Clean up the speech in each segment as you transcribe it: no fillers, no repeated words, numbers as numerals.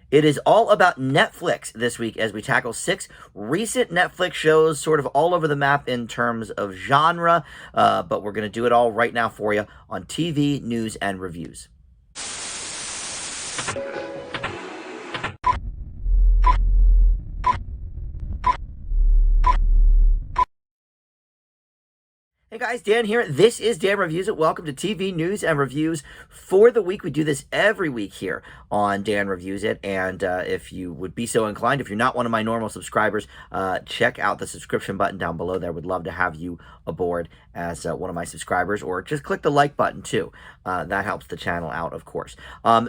It is all about Netflix this week as we tackle 6 recent Netflix shows, sort of all over the map in terms of genre, but we're going to do it all right now for you on TV, news, and reviews. Hey guys, Dan here. This is Dan Reviews It. Welcome to TV News and Reviews for the week. We do this every week here on Dan Reviews It. And if you would be so inclined, if you're not one of my normal subscribers, check out the subscription button down below there. Would love to have you aboard as one of my subscribers, or just click the like button too. That helps the channel out, of course.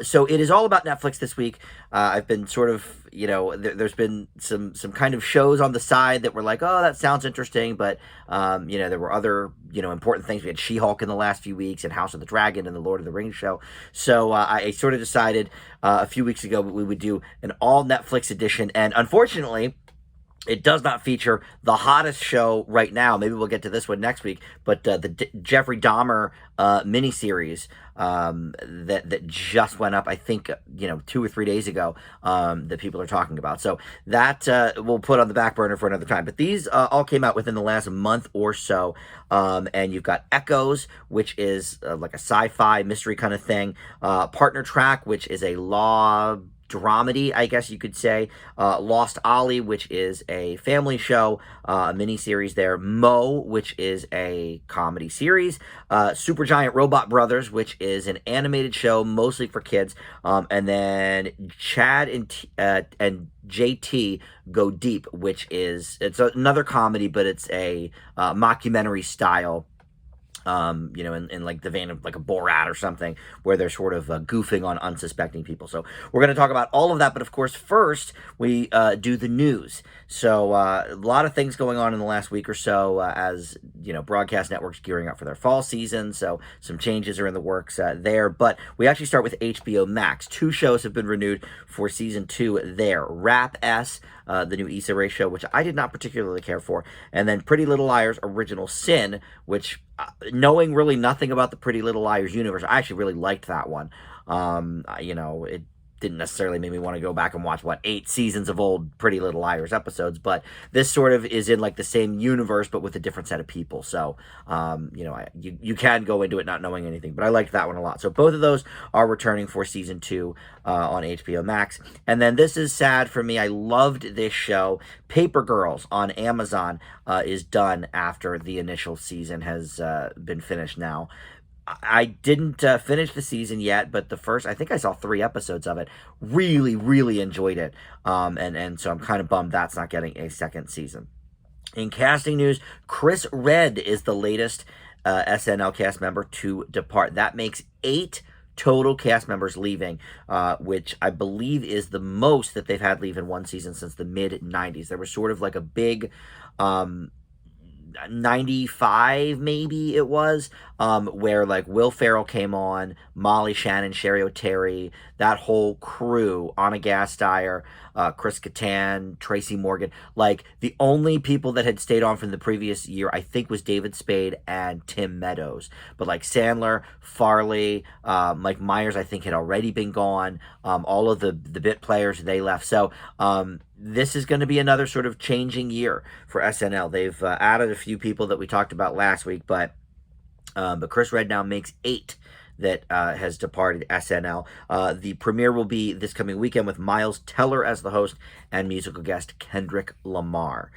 So it is all about Netflix this week. I've been sort of, there's been some kind of shows on the side that were like, oh, that sounds interesting, but there were other important things. We had She-Hulk in the last few weeks, and House of the Dragon, and the Lord of the Rings show. So I sort of decided a few weeks ago we would do an all Netflix edition, and unfortunately, it does not feature the hottest show right now. Maybe we'll get to this one next week, but the Jeffrey Dahmer miniseries that just went up, I think, 2 or 3 days ago, that people are talking about. So that we'll put on the back burner for another time. But these all came out within the last month or so, and you've got Echoes, which is like a sci-fi mystery kind of thing, Partner Track, which is a law dramedy, I guess you could say. Lost Ollie, which is a family show, a miniseries there. Mo, which is a comedy series. Supergiant Robot Brothers, which is an animated show mostly for kids. And then Chad and JT Go Deep, which it's another comedy, but it's a mockumentary style, in like the vein of like a Borat or something, where they're sort of goofing on unsuspecting people. So we're going to talk about all of that, but of course, first we do the news. So a lot of things going on in the last week or so, as broadcast networks gearing up for their fall season. So some changes are in the works there, but we actually start with HBO Max. 2 shows have been renewed for season 2 there. Rap S, the new Issa Rae show, which I did not particularly care for, and then Pretty Little Liars Original Sin, which, knowing really nothing about the Pretty Little Liars universe, I actually really liked that one. It didn't necessarily make me want to go back and watch 8 seasons of old Pretty Little Liars episodes, but this sort of is in like the same universe but with a different set of people. So you can go into it not knowing anything, but I liked that one a lot. So both of those are returning for season 2 on HBO Max. And then this is sad for me. I loved this show. Paper Girls on Amazon is done after the initial season has been finished now. I didn't finish the season yet, but I think I saw 3 episodes of it. Really, really enjoyed it. And so I'm kind of bummed that's not getting a second season. In casting news, Chris Redd is the latest SNL cast member to depart. That makes 8 total cast members leaving, which I believe is the most that they've had leave in one season since the mid-90s. There was sort of like a big 95 maybe it was, where like Will Ferrell came on, Molly Shannon, Sherry O'Terry, that whole crew, Anna Gasteyer, Chris Kattan, Tracy Morgan. Like the only people that had stayed on from the previous year, I think, was David Spade and Tim Meadows. But like Sandler, Farley, Mike Myers, I think, had already been gone. All of the bit players, they left. So this is going to be another sort of changing year for SNL. They've added a few people that we talked about last week, but Chris Redd now makes 8 that has departed SNL. The premiere will be this coming weekend with Miles Teller as the host and musical guest Kendrick Lamar.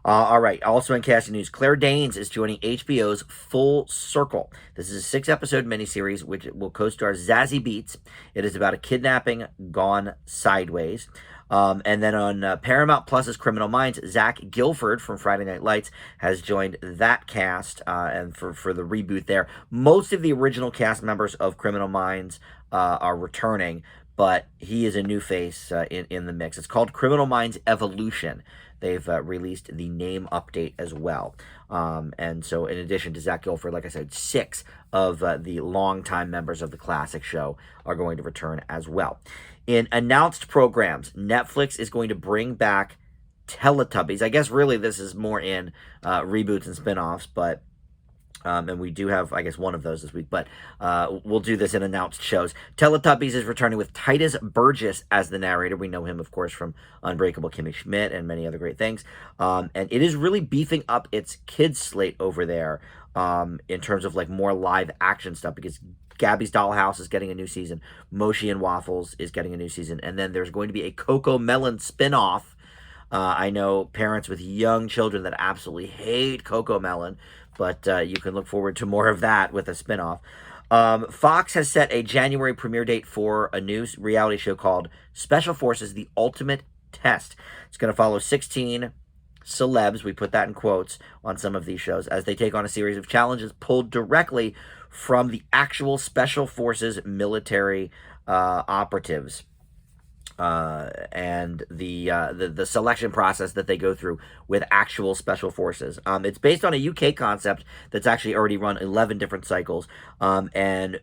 All right, also in casting news, Claire Danes is joining HBO's Full Circle. This is a 6-episode miniseries which will co-star Zazie Beetz. It is about a kidnapping gone sideways. And then on Paramount Plus's Criminal Minds, Zach Gilford from Friday Night Lights has joined that cast, and for the reboot there. Most of the original cast members of Criminal Minds are returning, but he is a new face in the mix. It's called Criminal Minds Evolution. They've released the name update as well. And so in addition to Zach Gilford, like I said, 6 of the longtime members of the classic show are going to return as well. In announced programs, Netflix is going to bring back Teletubbies. I guess really this is more in reboots and spinoffs, but And we do have, I guess, one of those this week, but we'll do this in announced shows. Teletubbies is returning with Titus Burgess as the narrator. We know him, of course, from Unbreakable Kimmy Schmidt and many other great things. And it is really beefing up its kids slate over there in terms of like more live action stuff, because Gabby's Dollhouse is getting a new season. Moshi and Waffles is getting a new season. And then there's going to be a Coco Melon spinoff. I know parents with young children that absolutely hate Coco Melon, but you can look forward to more of that with a spinoff. Fox has set a January premiere date for a new reality show called Special Forces: The Ultimate Test. It's going to follow 16 celebs, we put that in quotes, on some of these shows, as they take on a series of challenges pulled directly from the actual Special Forces military operatives. And the selection process that they go through with actual special forces. It's based on a UK concept that's actually already run 11 different cycles, and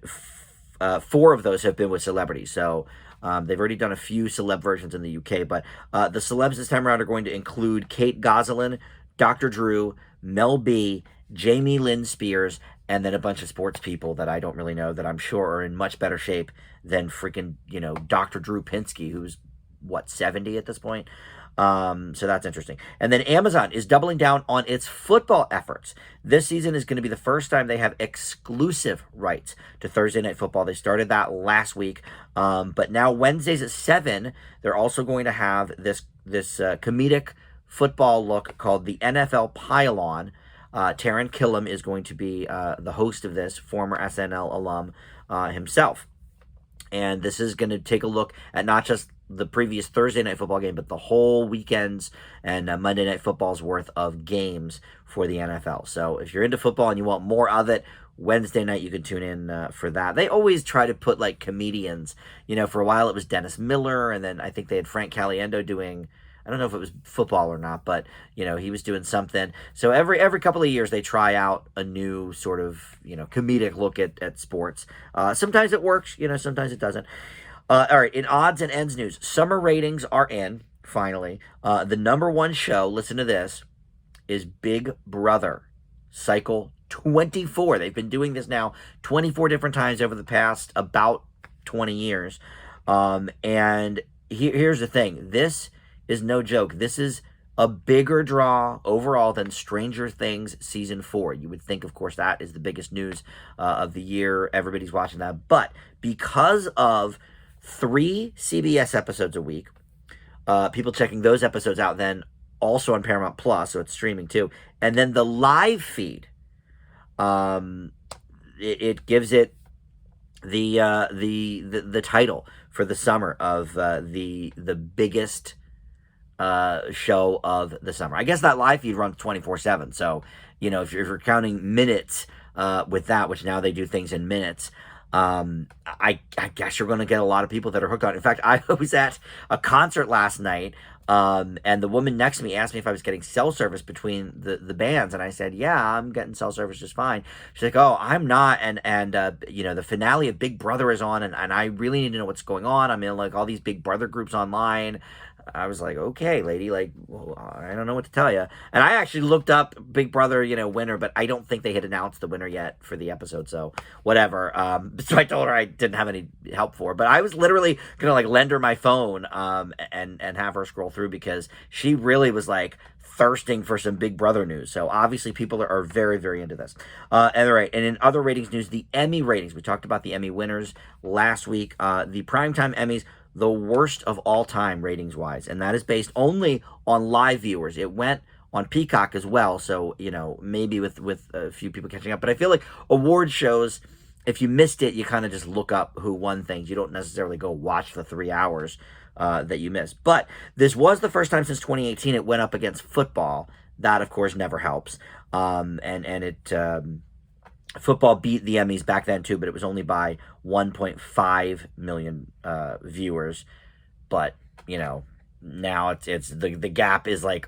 4 of those have been with celebrities. So they've already done a few celeb versions in the UK, but the celebs this time around are going to include Kate Gosselin, Dr. Drew, Mel B, Jamie Lynn Spears, and then a bunch of sports people that I don't really know, that I'm sure are in much better shape than freaking, Dr. Drew Pinsky, who's, 70 at this point? So that's interesting. And then Amazon is doubling down on its football efforts. This season is going to be the first time they have exclusive rights to Thursday Night Football. They started that last week, but now Wednesdays at 7, they're also going to have this comedic football look called the NFL Pile-On. Taran Killam is going to be the host of this, former SNL alum himself. And this is going to take a look at not just the previous Thursday Night Football game, but the whole weekend's and Monday Night Football's worth of games for the NFL. So if you're into football and you want more of it, Wednesday night you can tune in for that. They always try to put like comedians. For a while it was Dennis Miller, and then I think they had Frank Caliendo doing, I don't know if it was football or not, but he was doing something. So every couple of years they try out a new sort of comedic look at sports. Sometimes it works, sometimes it doesn't. All right, in odds and ends news, summer ratings are in finally. The number one show, listen to this, is Big Brother, cycle 24. They've been doing this now 24 different times over the past about 20 years. And here's the thing, this is no joke. This is a bigger draw overall than Stranger Things Season 4. You would think, of course, that is the biggest news of the year. Everybody's watching that. But because of 3 CBS episodes a week, people checking those episodes out then also on Paramount Plus, so it's streaming too. And then the live feed, it gives it the title for the summer of the biggest show of the summer. I guess that live feed runs 24/7. So, if you're counting minutes with that, which now they do things in minutes, I guess you're going to get a lot of people that are hooked on it. In fact, I was at a concert last night, and the woman next to me asked me if I was getting cell service between the bands, and I said, yeah, I'm getting cell service just fine. She's like, oh, I'm not, and the finale of Big Brother is on, and I really need to know what's going on. I'm in like all these Big Brother groups online. I was like, okay, lady, like, well, I don't know what to tell you. And I actually looked up Big Brother, winner, but I don't think they had announced the winner yet for the episode, so whatever. So I told her I didn't have any help for her, but I was literally gonna like lend her my phone and have her scroll through, because she really was like thirsting for some Big Brother news. So obviously people are very, very into this. And in other ratings news, the Emmy ratings. We talked about the Emmy winners last week. The Primetime Emmys, the worst of all time ratings-wise, and that is based only on live viewers. It went on Peacock as well, so, maybe with a few people catching up. But I feel like award shows, if you missed it, you kind of just look up who won things. You don't necessarily go watch the 3 hours that you missed. But this was the first time since 2018 it went up against football. That, of course, never helps. Football beat the Emmys back then too, but it was only by 1.5 million viewers. But now it's the gap is like,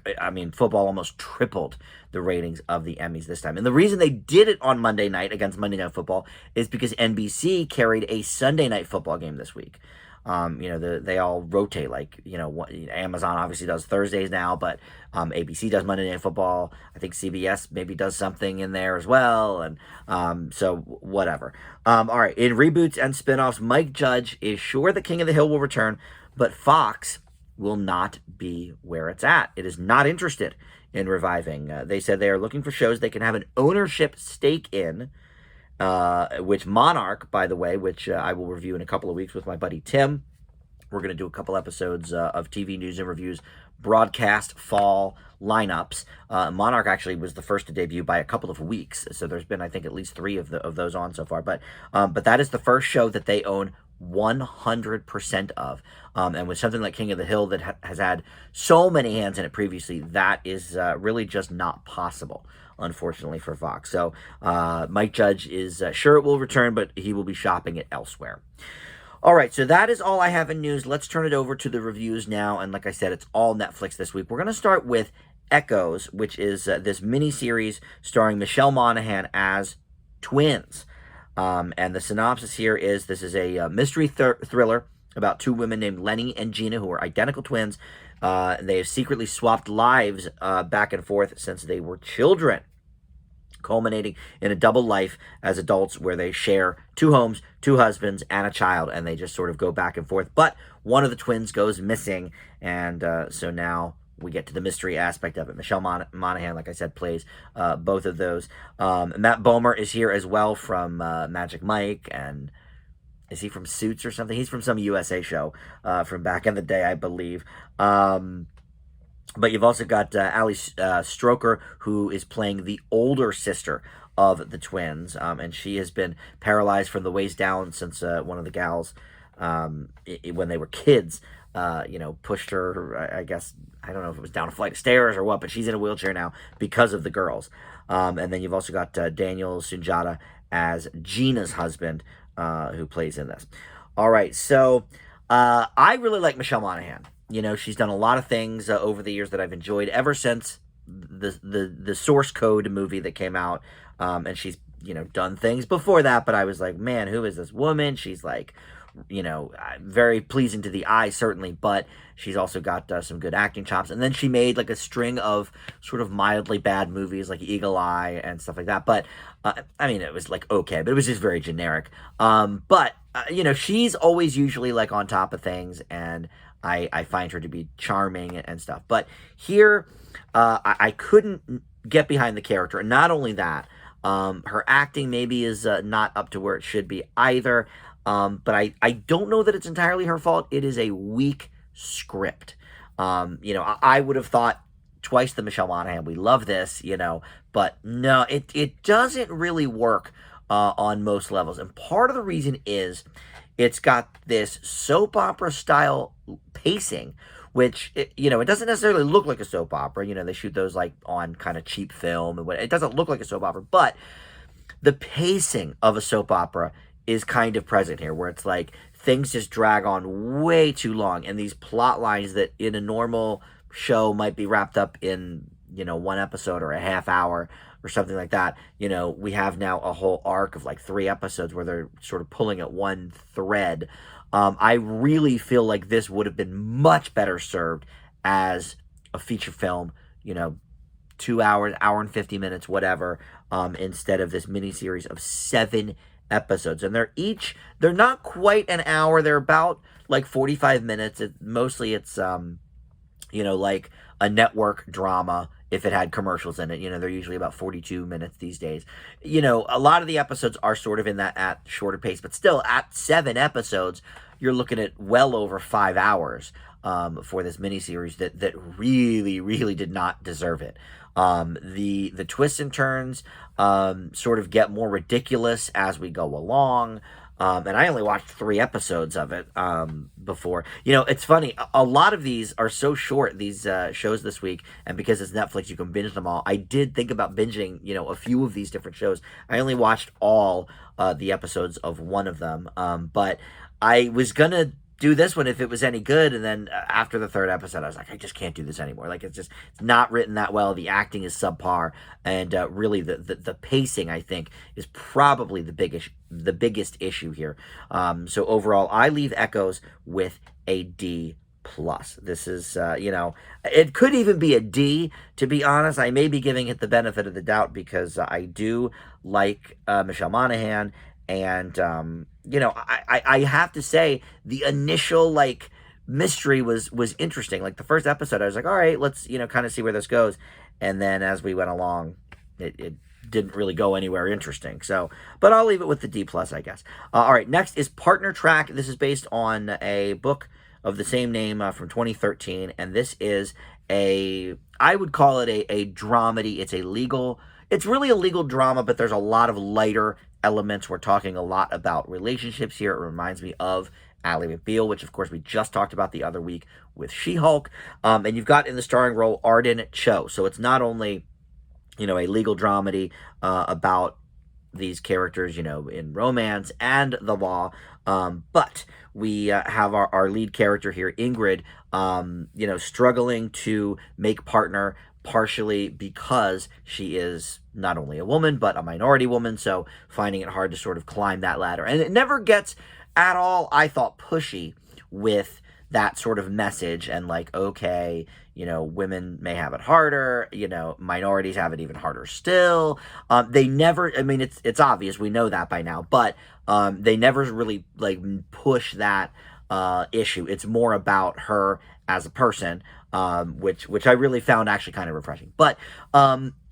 football almost tripled the ratings of the Emmys this time. And the reason they did it on Monday night against Monday Night Football is because NBC carried a Sunday Night Football game this week. They all rotate. Like, Amazon obviously does Thursdays now, but ABC does Monday Night Football. I think CBS maybe does something in there as well, and so whatever. All right, in reboots and spinoffs, Mike Judge is sure the King of the Hill will return, but Fox will not be where it's at. It is not interested in reviving. They said they are looking for shows they can have an ownership stake in, which Monarch, by the way, which I will review in a couple of weeks with my buddy Tim. We're going to do a couple episodes of TV news and reviews, broadcast fall lineups. Monarch actually was the first to debut by a couple of weeks, so there's been, I think, at least 3 of those on so far. But that is the first show that they own 100% of. And with something like King of the Hill that has had so many hands in it previously, that is really just not possible, unfortunately, for Fox. So Mike Judge is sure it will return, but he will be shopping it elsewhere. All right, so that is all I have in news. Let's turn it over to the reviews now. And like I said, it's all Netflix this week. We're going to start with Echoes, which is this miniseries starring Michelle Monaghan as twins. And the synopsis here is this is a mystery thriller about 2 women named Lenny and Gina who are identical twins. They have secretly swapped lives back and forth since they were children, culminating in a double life as adults where they share 2 homes, 2 husbands, and a child, and they just sort of go back and forth. But one of the twins goes missing, and so now we get to the mystery aspect of it. Michelle Monaghan, like I said, plays both of those. Matt Bomer is here as well from Magic Mike, and is he from Suits or something? He's from some USA show from back in the day, I believe. But you've also got Ali Stroker, who is playing the older sister of the twins, and she has been paralyzed from the waist down since one of the gals, when they were kids, pushed her, I guess, I don't know if it was down a flight of stairs or what, but she's in a wheelchair now because of the girls. And then you've also got Daniel Sunjata as Gina's husband, who plays in this. All right, so I really like Michelle Monaghan. She's done a lot of things over the years that I've enjoyed ever since the Source Code movie that came out. And she's, done things before that, but I was like, man, who is this woman? She's like, very pleasing to the eye, certainly, but she's also got some good acting chops. And then she made like a string of sort of mildly bad movies like Eagle Eye and stuff like that. But, it was like, okay, but it was just very generic. But she's always usually like on top of things, and I find her to be charming and stuff. But here, I couldn't get behind the character. And not only that, her acting maybe is not up to where it should be either. But I don't know that it's entirely her fault. It is a weak script. I would have thought twice the Michelle Monaghan. We love this, but no, it doesn't really work on most levels. And part of the reason is it's got this soap opera style pacing, which, it doesn't necessarily look like a soap opera. They shoot those like on kind of cheap film, and it doesn't look like a soap opera, but the pacing of a soap opera is kind of present here, where it's like things just drag on way too long, and these plot lines that in a normal show might be wrapped up in, 1 episode or a half hour or something like that. We have now a whole arc of like 3 episodes where they're sort of pulling at one thread. I really feel like this would have been much better served as a feature film, 2 hours, hour and 50 minutes, whatever, instead of this miniseries of 7 episodes. And they're not quite an hour. They're about like 45 minutes. Mostly it's, like a network drama if it had commercials in it. They're usually about 42 minutes these days. A lot of the episodes are sort of in that at shorter pace, but still at 7 episodes, you're looking at well over 5 hours for this miniseries that really, really did not deserve it. The twists and turns sort of get more ridiculous as we go along. And I only watched 3 episodes of it before. It's funny. A lot of these are so short, these shows this week, and because it's Netflix, you can binge them all. I did think about binging, a few of these different shows. I only watched all the episodes of one of them, but I was going to do this one if it was any good. And then after the third episode, I was like, I just can't do this anymore. Like, it's not written that well. The acting is subpar, and really the pacing, I think, is probably the biggest issue here. So overall, I leave Echoes with a D plus. This is, it could even be a D, to be honest. I may be giving it the benefit of the doubt because I do like Michelle Monaghan, and I have to say the initial mystery was interesting. Like the first episode, I was like, all right, let's kind of see where this goes, and then as we went along, it didn't really go anywhere interesting. So, but I'll leave it with the D plus, I guess. All right, next is Partner Track. This is based on a book of the same name from 2013, and this is I would call it a dramedy. It's really a legal drama, but there's a lot of lighter elements. We're talking a lot about relationships here. It reminds me of Ally McBeal, which of course we just talked about the other week with She-Hulk. And you've got in the starring role Arden Cho. So it's not only, a legal dramedy about these characters, in romance and the law, but we have our lead character here, Ingrid, struggling to make partner, partially because she is not only a woman, but a minority woman, so finding it hard to sort of climb that ladder. And it never gets at all, I thought, pushy with that sort of message and okay, women may have it harder, minorities have it even harder still. They never, I mean, it's obvious, we know that by now, but they never really push that issue. It's more about her as a person, which I really found actually kind of refreshing. But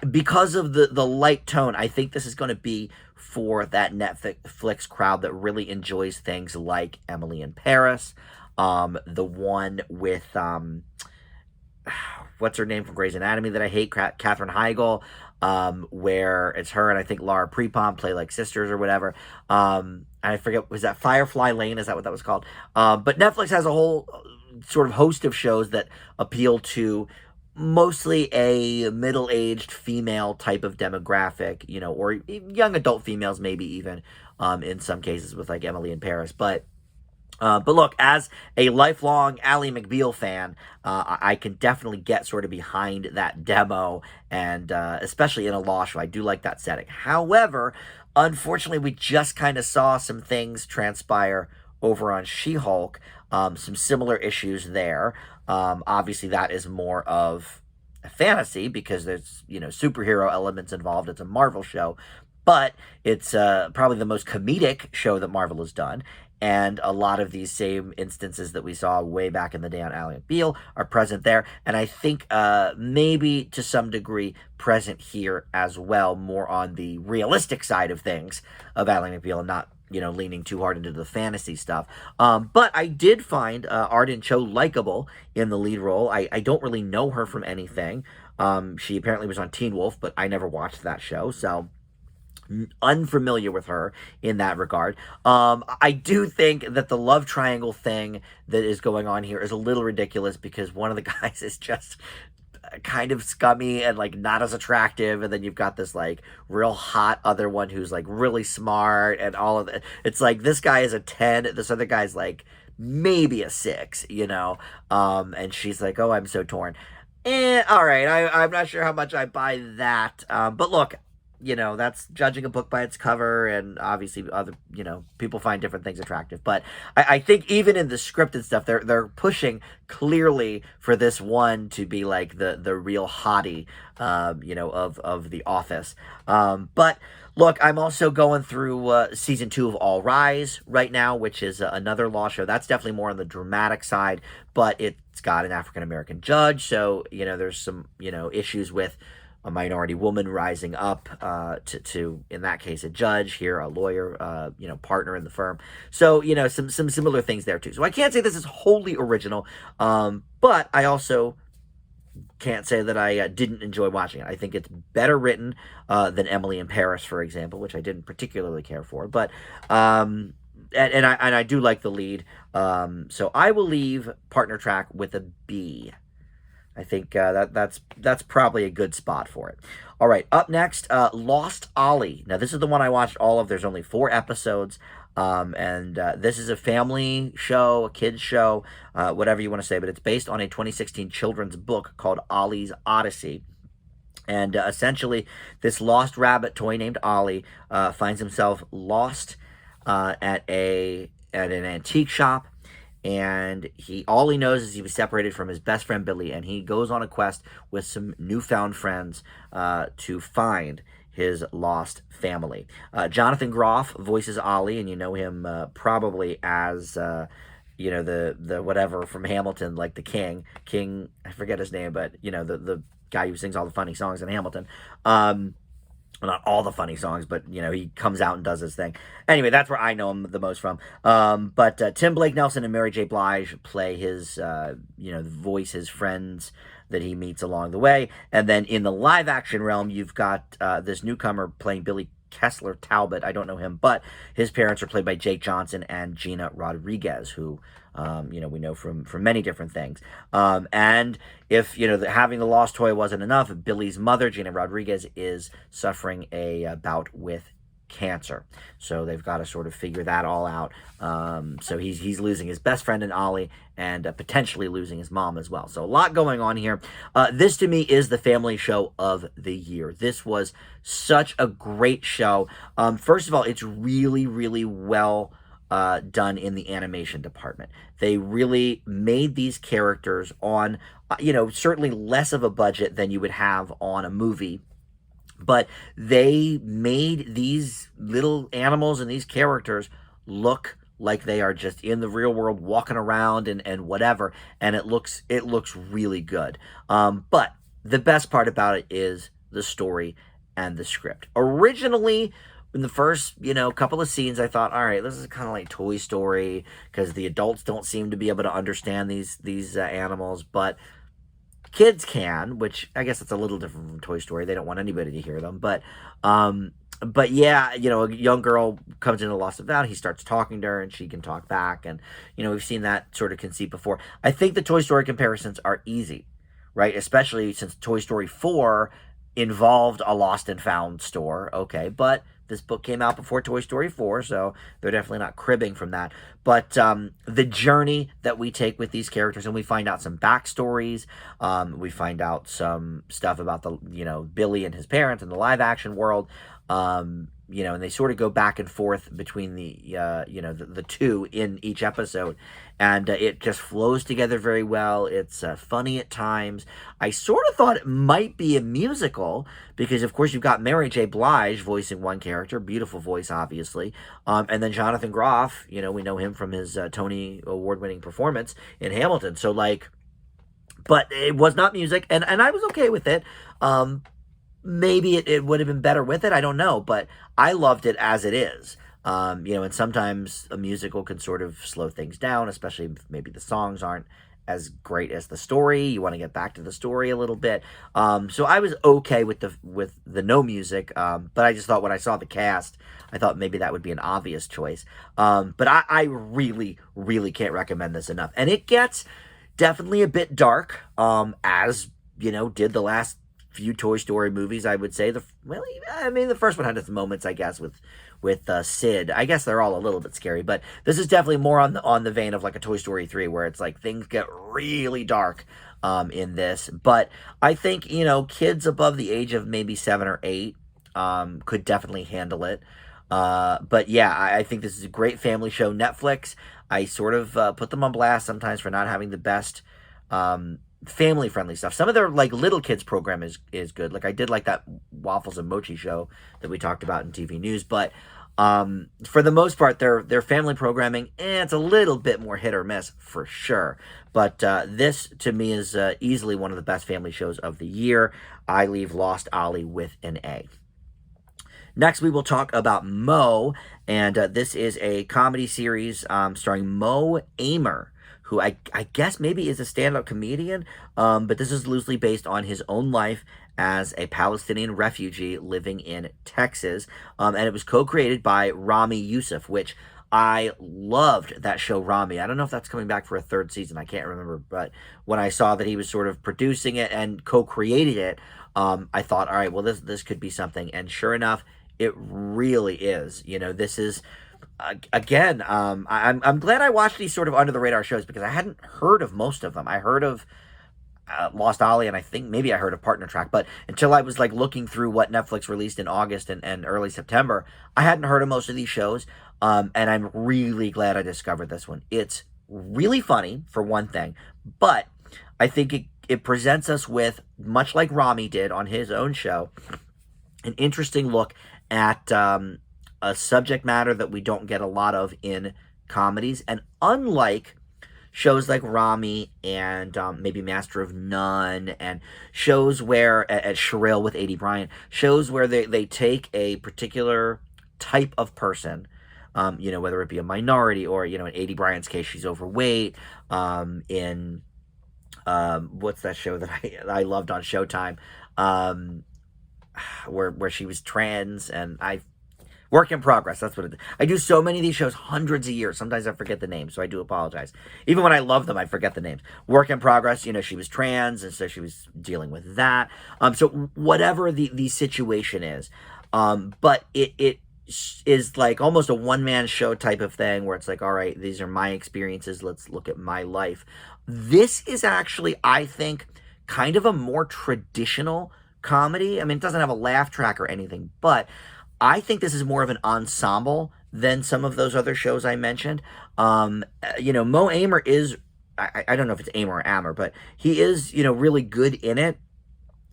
because of the light tone, I think this is going to be for that Netflix crowd that really enjoys things like Emily in Paris, the one with what's her name from Grey's Anatomy that I hate, Katherine Heigl, where it's her and I think Laura Prepon play sisters or whatever. I forget, was that Firefly Lane? Is that what that was called? But Netflix has a whole sort of host of shows that appeal to mostly a middle-aged female type of demographic, or young adult females, maybe even in some cases with Emily in Paris. But look, as a lifelong Ally McBeal fan, I can definitely get sort of behind that demo, and especially in a law show, I do like that setting. However, unfortunately, we just kind of saw some things transpire over on She-Hulk, some similar issues there. Obviously, that is more of a fantasy because there's, superhero elements involved. It's a Marvel show, but it's probably the most comedic show that Marvel has done. And a lot of these same instances that we saw way back in the day on Ally McBeal are present there. And I think maybe to some degree present here as well, more on the realistic side of things of Ally McBeal and not, leaning too hard into the fantasy stuff. But I did find Arden Cho likable in the lead role. I don't really know her from anything. She apparently was on Teen Wolf, but I never watched that show. So unfamiliar with her in that regard. I do think that the love triangle thing that is going on here is a little ridiculous because one of the guys is just kind of scummy and not as attractive, and then you've got this real hot other one who's really smart and all of it. It's this guy is a 10, this other guy's maybe a 6, and she's oh, I'm so torn. All right, I'm not sure how much I buy that, but look, that's judging a book by its cover, and obviously other, people find different things attractive. But I think even in the scripted stuff, they're pushing clearly for this one to be the real hottie, of The Office. But look, I'm also going through season 2 of All Rise right now, which is another law show. That's definitely more on the dramatic side, but it's got an African-American judge. So, there's some, issues with a minority woman rising up to in that case a judge, here a lawyer, partner in the firm. So some similar things there too. So I can't say this is wholly original, but I also can't say that I didn't enjoy watching it. I think it's better written than Emily in Paris, for example, which I didn't particularly care for. But and I do like the lead. So I will leave Partner Track with a B. I think that's probably a good spot for it. All right, up next, Lost Ollie. Now, this is the one I watched all of. There's only 4 episodes. And this is a family show, a kids show, whatever you want to say, but it's based on a 2016 children's book called Ollie's Odyssey. And essentially, this lost rabbit toy named Ollie finds himself lost at an antique shop, and he all he knows is he was separated from his best friend Billy, and he goes on a quest with some newfound friends to find his lost family. Jonathan Groff voices Ollie, and you know him probably as the whatever from Hamilton, like the King. I forget his name, but the guy who sings all the funny songs in Hamilton. Well, not all the funny songs, but he comes out and does his thing. Anyway, that's where I know him the most from. But Tim Blake Nelson and Mary J. Blige play his, voice his friends that he meets along the way. And then in the live action realm, you've got this newcomer playing Billy Kessler Talbot. I don't know him, but his parents are played by Jake Johnson and Gina Rodriguez, who we know from many different things. And if having the lost toy wasn't enough, Billy's mother, Gina Rodriguez, is suffering a bout with cancer, so they've got to sort of figure that all out. So he's losing his best friend in Ollie, and potentially losing his mom as well. So a lot going on here. This to me is the family show of the year. This was such a great show. First of all, it's really, really well done in the animation department. They really made these characters on, certainly less of a budget than you would have on a movie, but they made these little animals and these characters look like they are just in the real world, walking around and whatever, and it looks really good. But the best part about it is the story and the script. Originally, in the first, couple of scenes, I thought, all right, this is kind of like Toy Story, because the adults don't seem to be able to understand these animals, but kids can, which I guess it's a little different from Toy Story. They don't want anybody to hear them, but yeah, a young girl comes into Lost and Found. He starts talking to her, and she can talk back, and we've seen that sort of conceit before. I think the Toy Story comparisons are easy, right? Especially since Toy Story 4 involved a Lost and Found store, okay, but this book came out before Toy Story 4, so they're definitely not cribbing from that. But the journey that we take with these characters, and we find out some backstories, we find out some stuff about the, Billy and his parents in the live action world, and they sort of go back and forth between the two in each episode, and it just flows together very well. It's funny at times. I sort of thought it might be a musical, because of course you've got Mary J. Blige voicing one character, beautiful voice obviously, and then Jonathan Groff, we know him from his Tony Award-winning performance in Hamilton, so but it was not music, and I was okay with it. Maybe it would have been better with it. I don't know, but I loved it as it is. And sometimes a musical can sort of slow things down, especially if maybe the songs aren't as great as the story. You want to get back to the story a little bit. So I was okay with the no music, but I just thought when I saw the cast, I thought maybe that would be an obvious choice. But I really, really can't recommend this enough. And it gets definitely a bit dark, as, did the last few Toy Story movies, I would say. The first one had its moments, I guess, with Sid. I guess they're all a little bit scary, but this is definitely more on the vein of like a Toy Story 3, where it's like things get really dark in this. But I think, kids above the age of maybe 7 or 8 could definitely handle it. But yeah, I think this is a great family show. Netflix, I sort of put them on blast sometimes for not having the best family friendly stuff. Some of their like little kids program is good. Like I did like that Waffles and Mochi show that we talked about in TV News, but for the most part their family programming, it's a little bit more hit or miss for sure. But this to me is easily one of the best family shows of the year. I leave Lost Ollie with an A. Next, we will talk about Mo, and this is a comedy series starring Mo Amer, who I guess maybe is a stand-up comedian, but this is loosely based on his own life as a Palestinian refugee living in Texas, and it was co-created by Rami Youssef, which I loved that show, Rami. I don't know if that's coming back for a third season, I can't remember, but when I saw that he was sort of producing it and co-created it, I thought, all right, well, this could be something, and sure enough, it really is. This is again, I'm glad I watched these sort of under the radar shows because I hadn't heard of most of them. I heard of Lost Ollie, and I think maybe I heard of Partner Track, but until I was like looking through what Netflix released in August and early September, I hadn't heard of most of these shows. And I'm really glad I discovered this one. It's really funny for one thing, but I think it presents us with, much like Rami did on his own show, an interesting look at a subject matter that we don't get a lot of in comedies. And unlike shows like Rami and maybe Master of None, and shows where, at Shrill with A.D. Bryant, shows where they take a particular type of person, whether it be a minority or, in A.D. Bryant's case, she's overweight, in what's that show that I loved on Showtime, where she was trans, and work in progress. That's what it is. I do so many of these shows, hundreds of years. Sometimes I forget the names, so I do apologize. Even when I love them, I forget the names. Work in progress, she was trans, and so she was dealing with that. So whatever the situation is, but it is like almost a one-man show type of thing where it's like, all right, these are my experiences. Let's look at my life. This is actually, I think, kind of a more traditional comedy. I mean, it doesn't have a laugh track or anything, but I think this is more of an ensemble than some of those other shows I mentioned. Mo Amer is, I don't know if it's Amer or Amer, but he is, really good in it.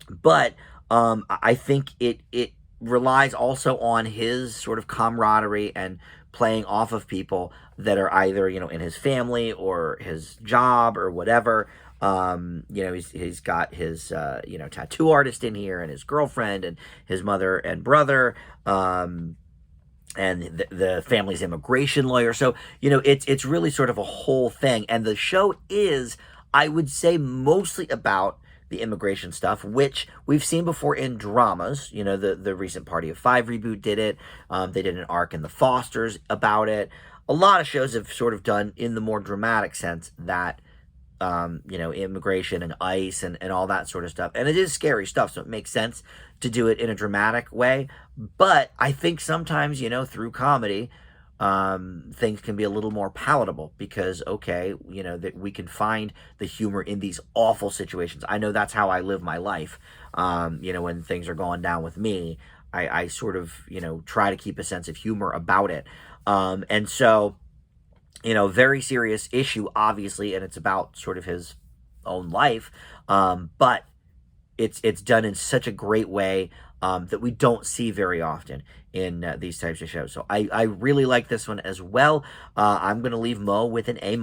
But I think it relies also on his sort of camaraderie and playing off of people that are either, in his family or his job or whatever. He's got his, tattoo artist in here, and his girlfriend, and his mother and brother, and the family's immigration lawyer. So, it's really sort of a whole thing. And the show is, I would say, mostly about the immigration stuff, which we've seen before in dramas. The recent Party of Five reboot did it. They did an arc in The Fosters about it. A lot of shows have sort of done, in the more dramatic sense, that immigration and ICE and all that sort of stuff. And it is scary stuff, so it makes sense to do it in a dramatic way. But I think sometimes, through comedy, things can be a little more palatable because, okay, that we can find the humor in these awful situations. I know that's how I live my life. When things are going down with me, I sort of, try to keep a sense of humor about it. And so, very serious issue, obviously, and it's about sort of his own life. But it's done in such a great way that we don't see very often in these types of shows. So I really like this one as well. I'm going to leave Mo with an A-.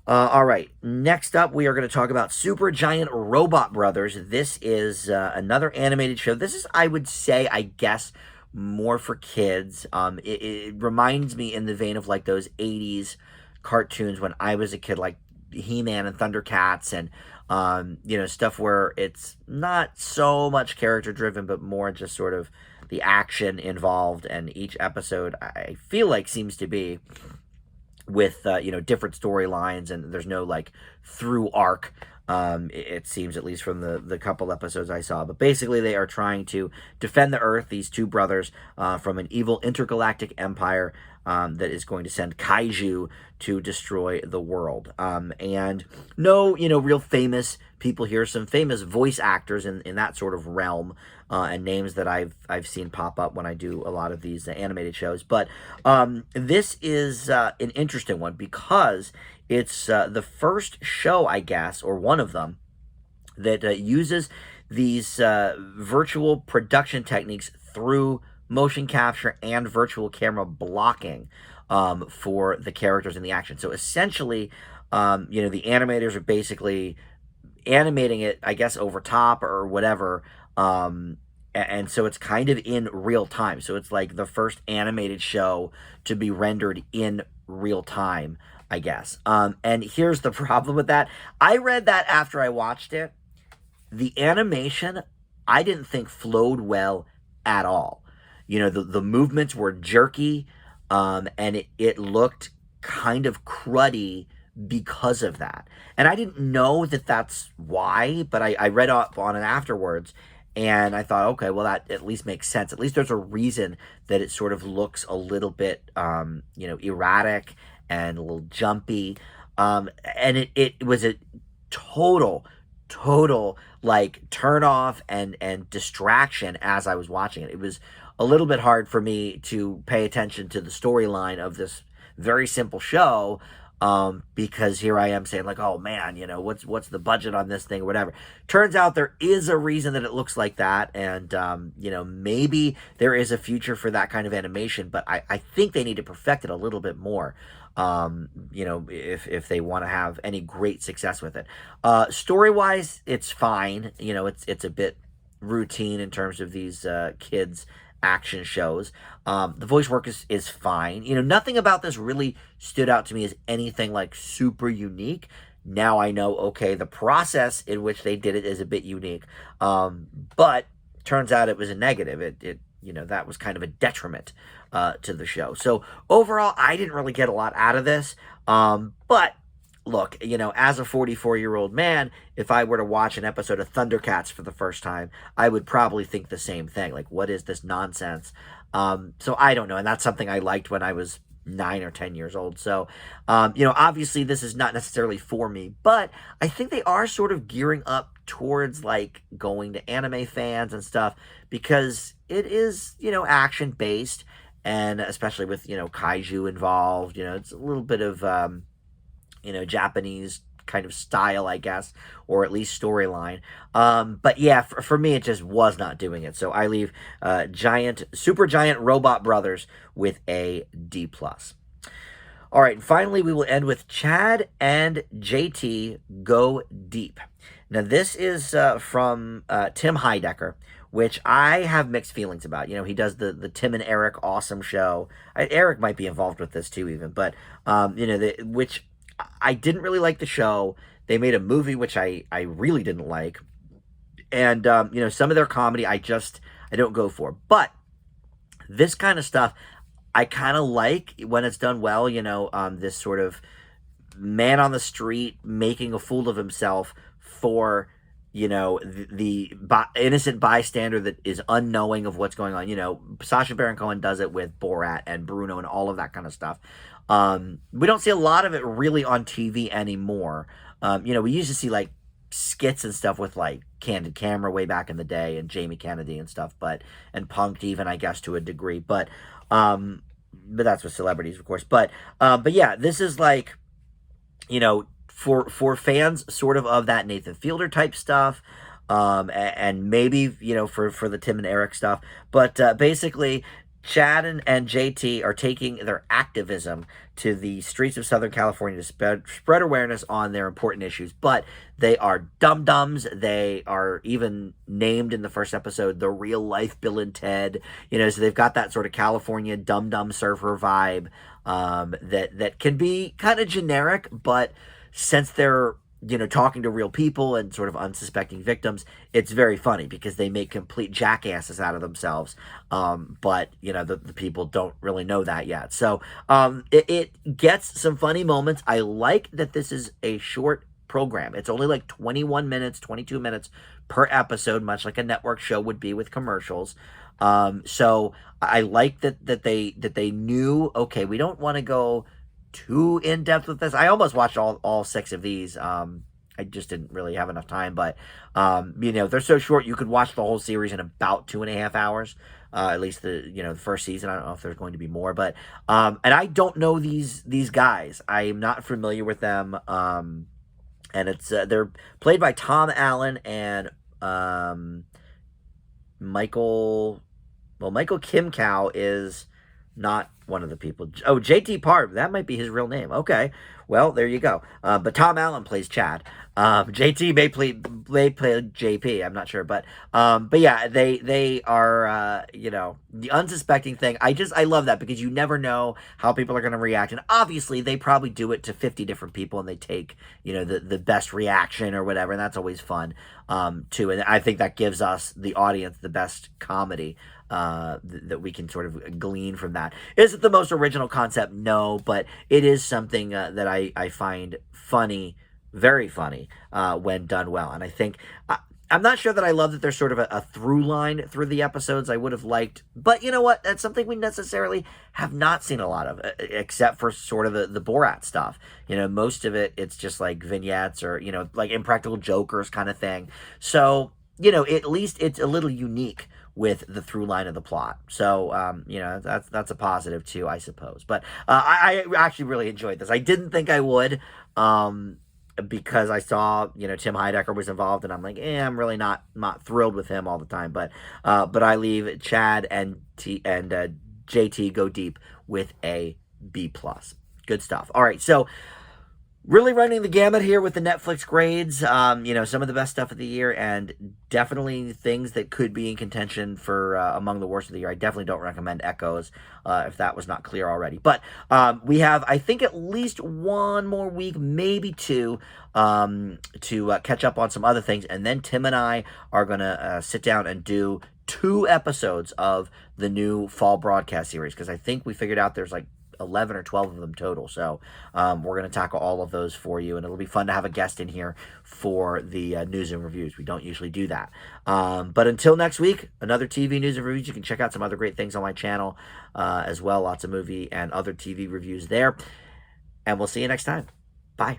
All right, next up, we are going to talk about Super Giant Robot Brothers. This is another animated show. This is, I would say, I guess, more for kids. It reminds me in the vein of like those 80s cartoons when I was a kid, like He-Man and Thundercats, and stuff where it's not so much character driven, but more just sort of the action involved. And each episode, I feel like, seems to be with different storylines, and there's no like through arc. It seems, at least from the couple episodes I saw. But basically, they are trying to defend the Earth, these two brothers, from an evil intergalactic empire that is going to send kaiju to destroy the world. And no, real famous people here, some famous voice actors in that sort of realm, and names that I've seen pop up when I do a lot of these animated shows. But this is an interesting one because it's the first show, I guess, or one of them, that uses these virtual production techniques through motion capture and virtual camera blocking for the characters in the action. So essentially, the animators are basically animating it, I guess, over top or whatever. And so it's kind of in real time. So it's like the first animated show to be rendered in real time, I guess. And here's the problem with that. I read that after I watched it. The animation, I didn't think flowed well at all. The movements were jerky, and it looked kind of cruddy because of that. And I didn't know that that's why, but I read up on it afterwards, And I thought, okay, well, that at least makes sense. At least there's a reason that it sort of looks a little bit, erratic and a little jumpy. And it was a total, total like turn off and distraction as I was watching it. It was a little bit hard for me to pay attention to the storyline of this very simple show, because here I am saying like, oh man, what's the budget on this thing or whatever. Turns out there is a reason that it looks like that, and maybe there is a future for that kind of animation, but I think they need to perfect it a little bit more. If they want to have any great success with it. Story wise, it's fine. It's a bit routine in terms of these kids action shows. The voice work is fine. Nothing about this really stood out to me as anything like super unique. Now I know, okay, the process in which they did it is a bit unique. But turns out it was a negative. It that was kind of a detriment to the show. So overall, I didn't really get a lot out of this. But look, as a 44-year-old man, if I were to watch an episode of Thundercats for the first time, I would probably think the same thing. Like, what is this nonsense? So I don't know. And that's something I liked when I was 9 or 10 years old. So, obviously this is not necessarily for me, but I think they are sort of gearing up towards like going to anime fans and stuff, because it is, action based, and especially with, kaiju involved, it's a little bit of, Japanese kind of style, I guess, or at least storyline. But yeah, for me, it just was not doing it. So I leave Super Giant Robot Brothers with a D+. All right, and finally, we will end with Chad and JT Go Deep. Now, this is from Tim Heidecker, which I have mixed feelings about. He does the Tim and Eric awesome show. Eric might be involved with this too, even, but which I didn't really like the show. They made a movie which I really didn't like, and some of their comedy I don't go for. But this kind of stuff I kind of like when it's done well. This sort of man on the street making a fool of himself for the innocent bystander that is unknowing of what's going on. Sacha Baron Cohen does it with Borat and Bruno and all of that kind of stuff. We don't see a lot of it really on TV anymore. We used to see like skits and stuff with like Candid Camera way back in the day, and Jamie Kennedy and stuff, and Punk'd even, I guess, to a degree, but that's with celebrities, of course. But yeah, this is like, for fans sort of that Nathan Fielder type stuff, and maybe, for the Tim and Eric stuff. But basically, Chad and JT are taking their activism to the streets of Southern California to spread awareness on their important issues. But they are dum-dums. They are even named in the first episode the real life Bill and Ted. So they've got that sort of California dum-dum surfer vibe, that can be kind of generic, but since they're talking to real people and sort of unsuspecting victims, it's very funny because they make complete jackasses out of themselves. But the people don't really know that yet. So it gets some funny moments. I like that this is a short program. It's only like 21 minutes, 22 minutes per episode, much like a network show would be with commercials. So I like that they knew, okay, we don't want to go too in depth with this. I almost watched all 6 of these. I just didn't really have enough time, but they're so short you could watch the whole series in about 2.5 hours. At least the first season. I don't know if there's going to be more, but and I don't know these guys. I am not familiar with them. And it's they're played by Tom Allen and Michael Kimcow is not one of the people. Oh, JT Parr, that might be his real name. Okay, well, there you go. But Tom Allen plays Chad. JT may play JP. I'm not sure, but yeah, they are the unsuspecting thing. I love that because you never know how people are going to react, and obviously they probably do it to 50 different people, and they take the best reaction or whatever, and that's always fun too. And I think that gives us, the audience, the best comedy that we can sort of glean from that. Is it the most original concept? No, but it is something that I find funny, very funny, when done well. And I think I'm not sure that I love that there's sort of a through line through the episodes. I would have liked, but you know what? That's something we necessarily have not seen a lot of, except for sort of the Borat stuff. Most of it, it's just like vignettes or, like Impractical Jokers kind of thing. So, at least it's a little unique with the through line of the plot. So, that's a positive too, I suppose. But I actually really enjoyed this. I didn't think I would. Because I saw, Tim Heidecker was involved, and I'm like, I'm really not thrilled with him all the time. But I leave Chad and JT go deep with a B+. Good stuff. All right, so really running the gamut here with the Netflix grades. Some of the best stuff of the year, and definitely things that could be in contention for among the worst of the year. I definitely don't recommend Echoes, if that was not clear already. But we have, I think, at least one more week, maybe two, to catch up on some other things. And then Tim and I are going to sit down and do 2 episodes of the new fall broadcast series, because I think we figured out there's like 11 or 12 of them total. So we're going to tackle all of those for you, and it'll be fun to have a guest in here for the news and reviews. We don't usually do that. But until next week, another TV news and reviews. You can check out some other great things on my channel as well. Lots of movie and other TV reviews there. And we'll see you next time. Bye.